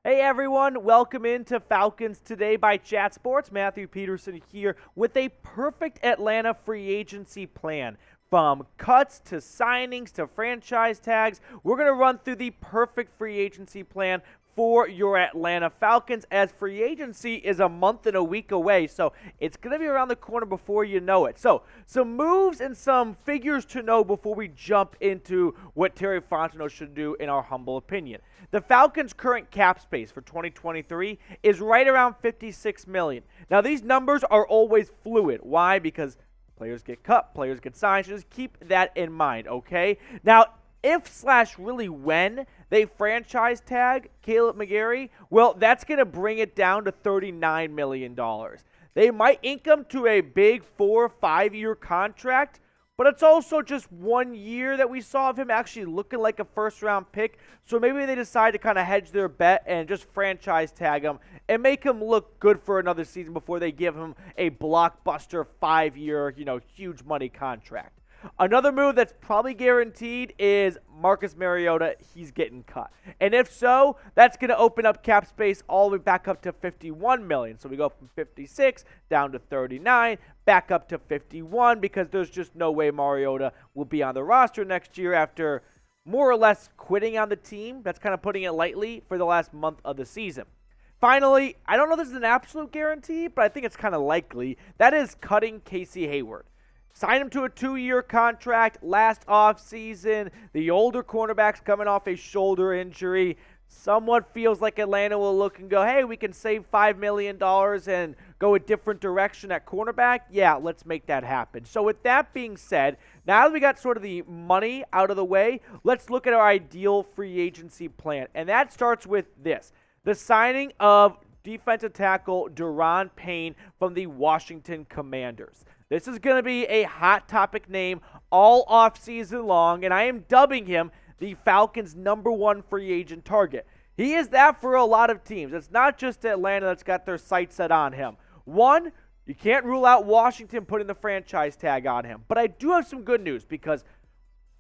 Hey everyone, welcome into Falcons Today by Chat Sports. Matthew Peterson here with a perfect Atlanta free agency plan. From cuts to signings to franchise tags, we're going to run through the perfect free agency plan for your Atlanta Falcons, as free agency is a month and a week away, so it's going to be around the corner before you know it. So, some moves and some figures to know before we jump into what Terry Fontenot should do, in our humble opinion. The Falcons' current cap space for 2023 is right around $56 million. Now, these numbers are always fluid. Why? Because players get cut, players get signed, so just keep that in mind, okay? Now, if/really when they franchise tag Kaleb McGary, well, that's going to bring it down to $39 million. They might ink him to a big 4 or 5 year contract, but it's also just 1 year that we saw of him actually looking like a first-round pick. So maybe they decide to kind of hedge their bet and just franchise tag him and make him look good for another season before they give him a blockbuster 5 year, huge money contract. Another move that's probably guaranteed is Marcus Mariota. He's getting cut. And if so, that's going to open up cap space all the way back up to $51 million. So we go from 56 down to 39, back up to 51, because there's just no way Mariota will be on the roster next year after more or less quitting on the team. That's kind of putting it lightly for the last month of the season. Finally, I don't know if this is an absolute guarantee, but I think it's kind of likely. That is cutting Casey Hayward. Sign him to a 2-year contract last offseason. The older cornerback's coming off a shoulder injury. Somewhat feels like Atlanta will look and go, hey, we can save $5 million and go a different direction at cornerback. Yeah, let's make that happen. So with that being said, now that we got sort of the money out of the way, let's look at our ideal free agency plan. And that starts with this: the signing of defensive tackle Daron Payne from the Washington Commanders. This is going to be a hot topic name all offseason long, and I am dubbing him the Falcons' #1 free agent target. He is that for a lot of teams. It's not just Atlanta that's got their sights set on him. One, you can't rule out Washington putting the franchise tag on him. But I do have some good news, because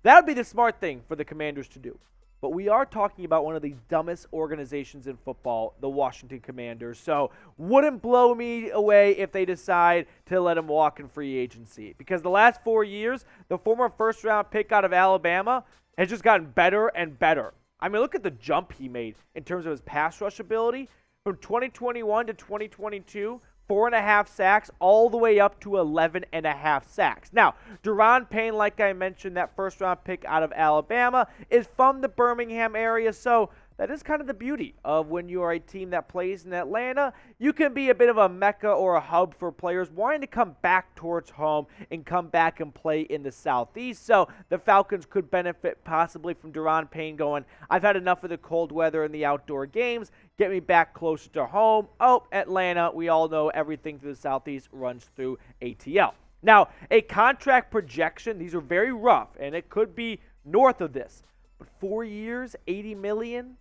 that would be the smart thing for the Commanders to do. But we are talking about one of the dumbest organizations in football, the Washington Commanders. So wouldn't blow me away if they decide to let him walk in free agency. Because the last 4 years, the former first-round pick out of Alabama has just gotten better and better. I mean, look at the jump he made in terms of his pass rush ability. From 2021 to 2022, 4.5 sacks, all the way up to 11.5 sacks. Now, Daron Payne, like I mentioned, that first-round pick out of Alabama, is from the Birmingham area, so that is kind of the beauty of when you are a team that plays in Atlanta. You can be a bit of a mecca or a hub for players wanting to come back towards home and come back and play in the Southeast. So the Falcons could benefit possibly from Daron Payne going, I've had enough of the cold weather and the outdoor games. Get me back closer to home. Oh, Atlanta, we all know everything through the Southeast runs through ATL. Now, a contract projection, these are very rough, and it could be north of this. But 4 years, $80 million?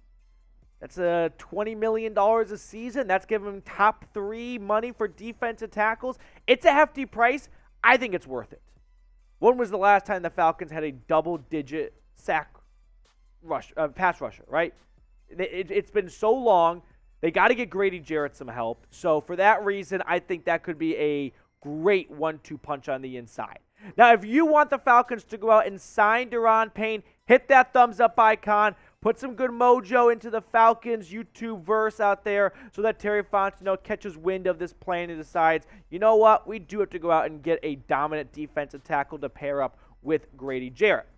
That's $20 million a season. That's giving him top 3 money for defensive tackles. It's a hefty price. I think it's worth it. When was the last time the Falcons had a double-digit pass rusher, right? It's been so long. They got to get Grady Jarrett some help. So for that reason, I think that could be a great 1-2 punch on the inside. Now, if you want the Falcons to go out and sign Daron Payne, hit that thumbs up icon. Put some good mojo into the Falcons YouTube verse out there so that Terry Fontenot catches wind of this plan and decides, you know what, we do have to go out and get a dominant defensive tackle to pair up with Grady Jarrett.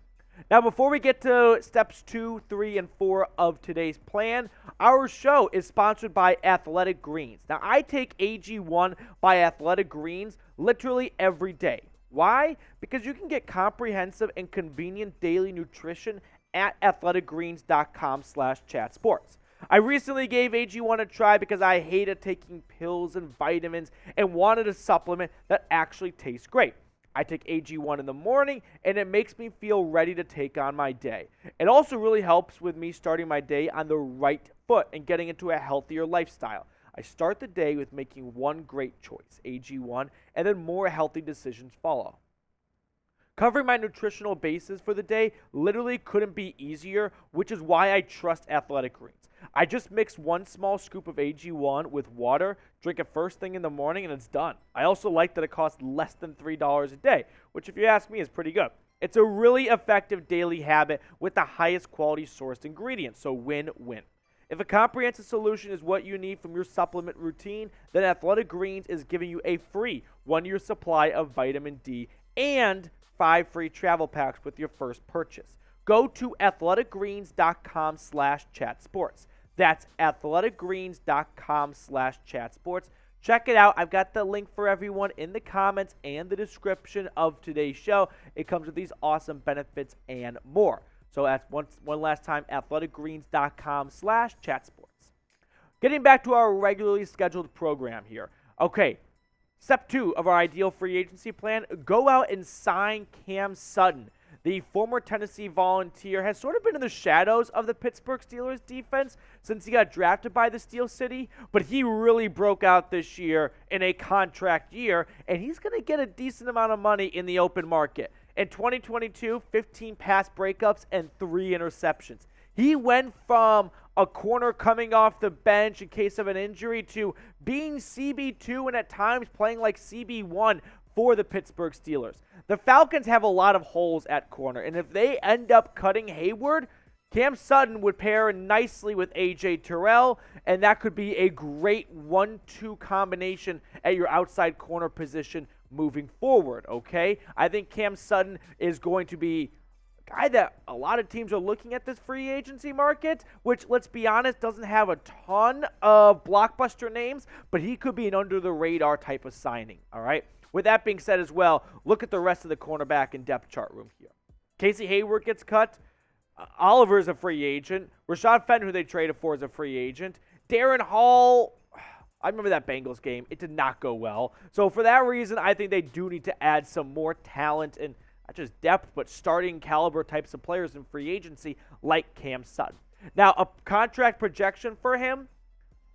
Now, before we get to steps 2, 3, and 4 of today's plan, our show is sponsored by Athletic Greens. Now, I take AG1 by Athletic Greens literally every day. Why? Because you can get comprehensive and convenient daily nutrition at athleticgreens.com/chatsports. I recently gave AG1 a try because I hated taking pills and vitamins and wanted a supplement that actually tastes great. I take AG1 in the morning, and it makes me feel ready to take on my day. It also really helps with me starting my day on the right foot and getting into a healthier lifestyle. I start the day with making one great choice, AG1, and then more healthy decisions follow. Covering my nutritional bases for the day literally couldn't be easier, which is why I trust Athletic Greens. I just mix 1 small scoop of AG1 with water, drink it first thing in the morning, and it's done. I also like that it costs less than $3 a day, which if you ask me is pretty good. It's a really effective daily habit with the highest quality sourced ingredients, so win-win. If a comprehensive solution is what you need from your supplement routine, then Athletic Greens is giving you a free 1-year supply of vitamin D and 5 free travel packs with your first purchase. Go to athleticgreens.com/chatsports. That's athleticgreens.com/chatsports. Check it out. I've got the link for everyone in the comments and the description of today's show. It comes with these awesome benefits and more. So that's one last time, athleticgreens.com/chatsports. Getting back to our regularly scheduled program here. Okay, step 2 of our ideal free agency plan, go out and sign Cam Sutton. The former Tennessee Volunteer has sort of been in the shadows of the Pittsburgh Steelers defense since he got drafted by the Steel City, but he really broke out this year in a contract year, and he's going to get a decent amount of money in the open market. In 2022, 15 pass breakups and 3 interceptions. He went from a corner coming off the bench in case of an injury to being CB2 and at times playing like CB1 for the Pittsburgh Steelers. The Falcons have a lot of holes at corner, and if they end up cutting Hayward, Cam Sutton would pair nicely with A.J. Terrell, and that could be a great 1-2 combination at your outside corner position moving forward, okay? I think Cam Sutton is going to be a guy that a lot of teams are looking at this free agency market, which, let's be honest, doesn't have a ton of blockbuster names, but he could be an under-the-radar type of signing, all right? With that being said as well, look at the rest of the cornerback and depth chart room here. Casey Hayward gets cut. Oliver is a free agent. Rashad Fenton, who they traded for, is a free agent. Darren Hall, I remember that Bengals game. It did not go well. So for that reason, I think they do need to add some more talent and not just depth, but starting caliber types of players in free agency like Cam Sutton. Now, a contract projection for him,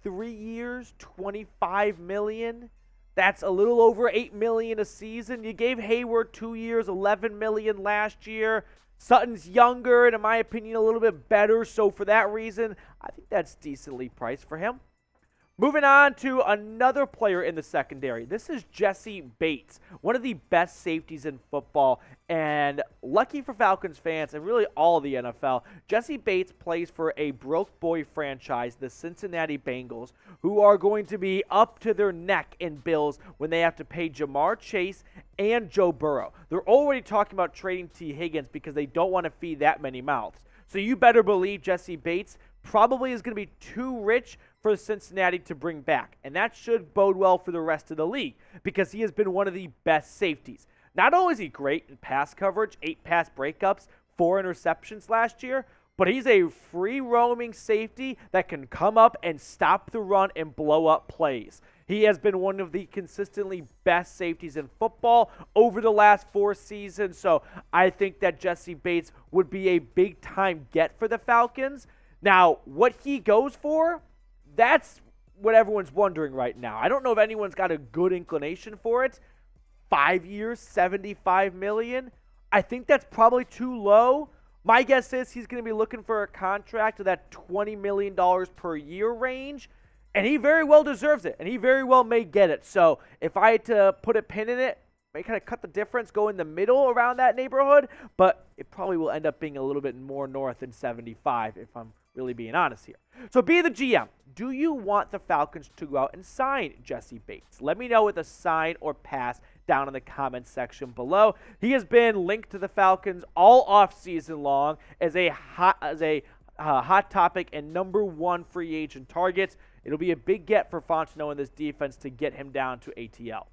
3 years, $25 million. That's a little over $8 million a season. You gave Hayward 2 years, $11 million last year. Sutton's younger and, in my opinion, a little bit better. So for that reason, I think that's decently priced for him. Moving on to another player in the secondary. This is Jessie Bates, one of the best safeties in football. And lucky for Falcons fans and really all of the NFL, Jessie Bates plays for a broke boy franchise, the Cincinnati Bengals, who are going to be up to their neck in bills when they have to pay Jamar Chase and Joe Burrow. They're already talking about trading T. Higgins because they don't want to feed that many mouths. So you better believe Jessie Bates probably is going to be too rich for Cincinnati to bring back. And that should bode well for the rest of the league because he has been one of the best safeties. Not only is he great in pass coverage, 8 pass breakups, 4 interceptions last year, but he's a free-roaming safety that can come up and stop the run and blow up plays. He has been one of the consistently best safeties in football over the last 4 seasons, so I think that Jessie Bates would be a big-time get for the Falcons. Now, what he goes for, that's what everyone's wondering right now. I don't know if anyone's got a good inclination for it. 5 years, $75 million. I think that's probably too low. My guess is he's going to be looking for a contract to that $20 million per year range, and he very well deserves it, and he very well may get it. So if I had to put a pin in it, may kind of cut the difference, go in the middle around that neighborhood, but it probably will end up being a little bit more north than 75 if I'm really being honest here. So be the GM. Do you want the Falcons to go out and sign Jessie Bates? Let me know with a sign or pass down in the comments section below. He has been linked to the Falcons all offseason long as a hot topic and #1 free agent target. It'll be a big get for Fontenot in this defense to get him down to ATL.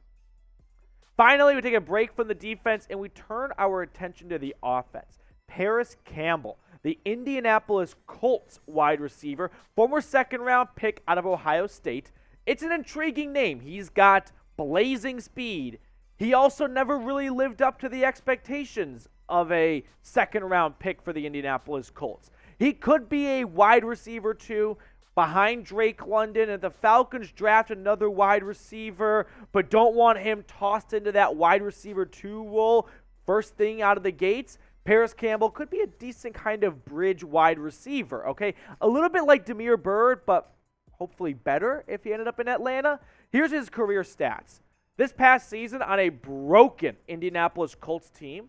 Finally, we take a break from the defense and we turn our attention to the offense. Parris Campbell, the Indianapolis Colts wide receiver, former second-round pick out of Ohio State. It's an intriguing name. He's got blazing speed. He also never really lived up to the expectations of a second-round pick for the Indianapolis Colts. He could be a wide receiver, too, behind Drake London, and the Falcons draft another wide receiver, but don't want him tossed into that wide receiver 2 role. first thing out of the gates, Parris Campbell could be a decent kind of bridge wide receiver, okay? A little bit like Damiere Byrd, but hopefully better if he ended up in Atlanta. Here's his career stats. This past season on a broken Indianapolis Colts team,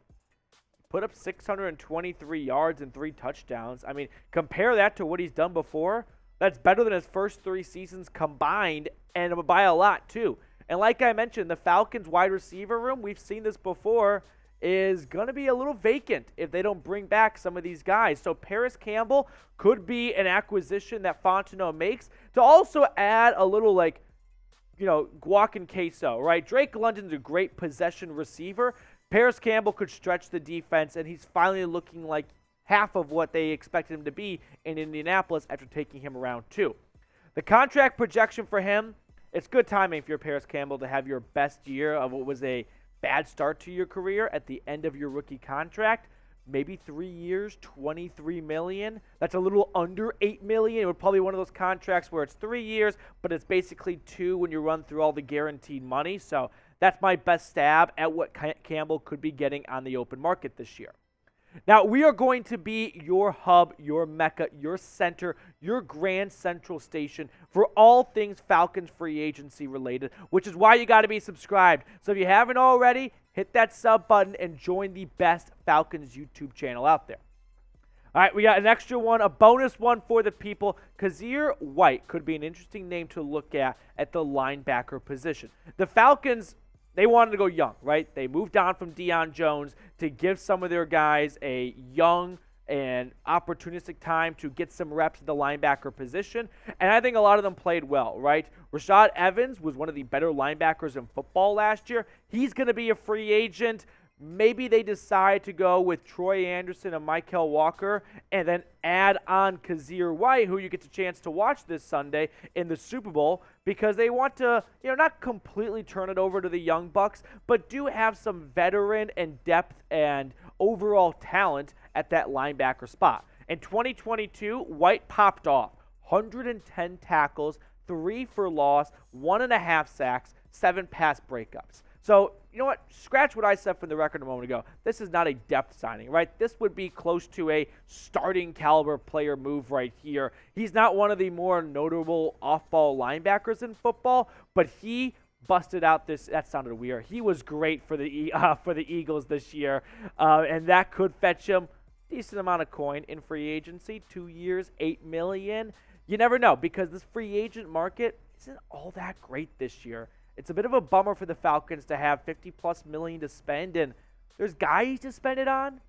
put up 623 yards and 3 touchdowns. I mean, compare that to what he's done before. That's better than his first 3 seasons combined, and by a lot, too. And like I mentioned, the Falcons wide receiver room, we've seen this before, is going to be a little vacant if they don't bring back some of these guys. So Parris Campbell could be an acquisition that Fontenot makes to also add a little, like, guac and queso, right? Drake London's a great possession receiver. Parris Campbell could stretch the defense, and he's finally looking like half of what they expected him to be in Indianapolis after taking him around 2. The contract projection for him, it's good timing for your Parris Campbell to have your best year of what was a bad start to your career at the end of your rookie contract. Maybe 3 years, $23 million. That's a little under $8 million. It would probably be one of those contracts where it's 3 years, but it's basically 2 when you run through all the guaranteed money. So that's my best stab at what Campbell could be getting on the open market this year. Now, we are going to be your hub, your mecca, your center, your grand central station for all things Falcons free agency related, which is why you got to be subscribed. So if you haven't already, hit that sub button and join the best Falcons YouTube channel out there. All right, we got an extra one, a bonus one for the people. Kyzir White could be an interesting name to look at the linebacker position. The Falcons, they wanted to go young, right? They moved on from Deion Jones to give some of their guys a young and opportunistic time to get some reps at the linebacker position. And I think a lot of them played well, right? Rashad Evans was one of the better linebackers in football last year. He's going to be a free agent. Maybe they decide to go with Troy Anderson and Mykal Walker and then add on Kyzir White, who you get the chance to watch this Sunday in the Super Bowl, because they want to, not completely turn it over to the young bucks, but do have some veteran and depth and overall talent at that linebacker spot. In 2022, White popped off 110 tackles, 3 for loss, 1.5 sacks, 7 pass breakups. So, you know what? Scratch what I said from the record a moment ago. This is not a depth signing, right? This would be close to a starting caliber player move right here. He's not one of the more notable off-ball linebackers in football, but he busted out this. That sounded weird. He was great for the Eagles this year, and that could fetch him a decent amount of coin in free agency. 2 years, $8 million. You never know, because this free agent market isn't all that great this year. It's a bit of a bummer for the Falcons to have $50+ million to spend, and there's guys to spend it on,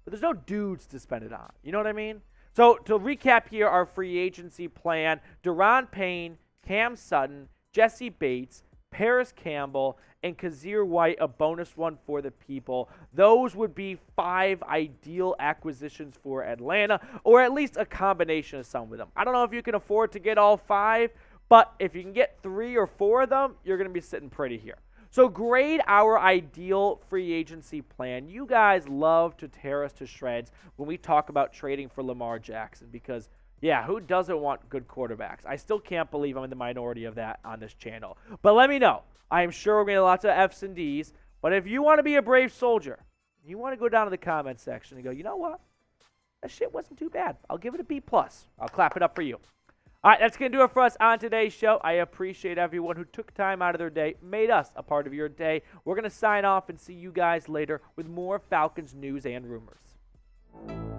but there's no dudes to spend it on. You know what I mean? So to recap here, our free agency plan: Daron Payne, Cam Sutton, Jessie Bates, Parris Campbell, and Kyzir White, a bonus one for the people. Those would be 5 ideal acquisitions for Atlanta, or at least a combination of some of them. I don't know if you can afford to get all 5, but if you can get 3 or 4 of them, you're going to be sitting pretty here. So grade our ideal free agency plan. You guys love to tear us to shreds when we talk about trading for Lamar Jackson because, yeah, who doesn't want good quarterbacks? I still can't believe I'm in the minority of that on this channel. But let me know. I am sure we're going to get lots of F's and D's. But if you want to be a brave soldier, you want to go down to the comment section and go, you know what? That shit wasn't too bad. I'll give it a B+. I'll clap it up for you. All right, that's going to do it for us on today's show. I appreciate everyone who took time out of their day, made us a part of your day. We're going to sign off and see you guys later with more Falcons news and rumors.